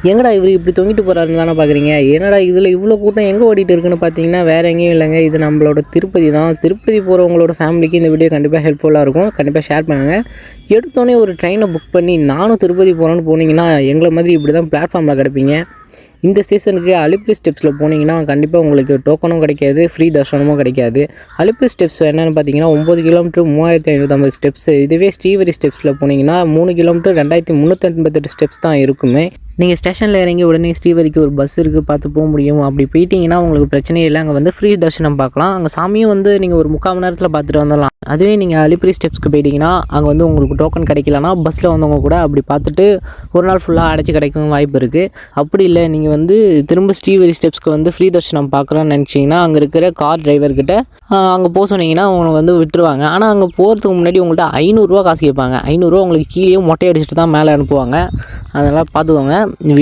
எங்கடா இவர் இப்படி தொங்கிட்டு போகிறாருன்னு தானே பார்க்குறீங்க. என்னடா இதில் இவ்வளோ கூட்டம் எங்கே ஓடிட்டு இருக்குன்னு பார்த்தீங்கன்னா வேறு எங்கேயும் இல்லைங்க, இது நம்மளோட திருப்பதி தான். திருப்பதி போகிறவங்களோட ஃபேமிலிக்கு இந்த வீடியோ கண்டிப்பாக ஹெல்ப்ஃபுல்லாக இருக்கும். கண்டிப்பாக ஷேர் பண்ணுங்கள். எடுத்தோடனே ஒரு ட்ரெயினை புக் பண்ணி நானும் திருப்பதி போகிறேன்னு போனீங்கன்னா எங்களை மாதிரி இப்படி தான் பிளாட்ஃபார்மில் கிடப்பீங்க. இந்த சீசனுக்கு அலிப்பிரி ஸ்டெப்ஸில் போனீங்கன்னா கண்டிப்பாக உங்களுக்கு டோக்கனும் கிடைக்காது, ஃப்ரீ தர்ஷனமும் கிடைக்காது. அலிப்பிரி ஸ்டெப்ஸ் என்னென்னு பார்த்தீங்கன்னா 9 கிலோமீட்டர் 3550 ஸ்டெப்ஸு. இதுவே ஸ்ரீவரி ஸ்டெப்ஸில் போனீங்கன்னா 3 கிலோமீட்டர் 2388 ஸ்டெப்ஸ் தான் இருக்குமே. நீங்கள் ஸ்டேஷனில் இறங்கி உடனே ஸ்ரீவரிக்கு ஒரு பஸ் இருக்குது, பார்த்து போக முடியும். அப்படி போயிட்டீங்கன்னா உங்களுக்கு பிரச்சனையே இல்லை, அங்கே வந்து ஃப்ரீ தர்ஷனம் பார்க்கலாம். அங்கே சாமியும் வந்து நீங்கள் ஒரு 3/4 மணி நேரத்தில் பார்த்துட்டு வந்துடலாம். அதுவே நீங்கள் அலிப்பிரி ஸ்டெப்ஸ்க்கு போயிட்டீங்கன்னா அங்கே வந்து உங்களுக்கு டோக்கன் கிடைக்கலனா பஸ்ஸில் வந்தவங்க கூட அப்படி பார்த்துட்டு ஒரு நாள் ஃபுல்லாக அடைச்சி கிடைக்கும் வாய்ப்பு இருக்குது. அப்படி இல்லை நீங்கள் வந்து திரும்ப ஸ்ரீவரி ஸ்டெப்ஸ்க்கு வந்து ஃப்ரீ தர்ஷனம் பார்க்குறோன்னு நினச்சிங்கன்னா அங்கே இருக்கிற கார் டிரைவர்கிட்ட அங்கே போக சொன்னீங்கன்னா அவங்க வந்து விட்டுருவாங்க. ஆனால் அங்கே போகிறதுக்கு முன்னாடி உங்கள்கிட்ட 500 ரூபா காசு கேட்பாங்க. 500 ரூபா உங்களுக்கு கீழே மொட்டை அடிச்சுட்டு தான் மேலே அனுப்புவாங்க. அதெல்லாம் பார்த்துக்கோங்க.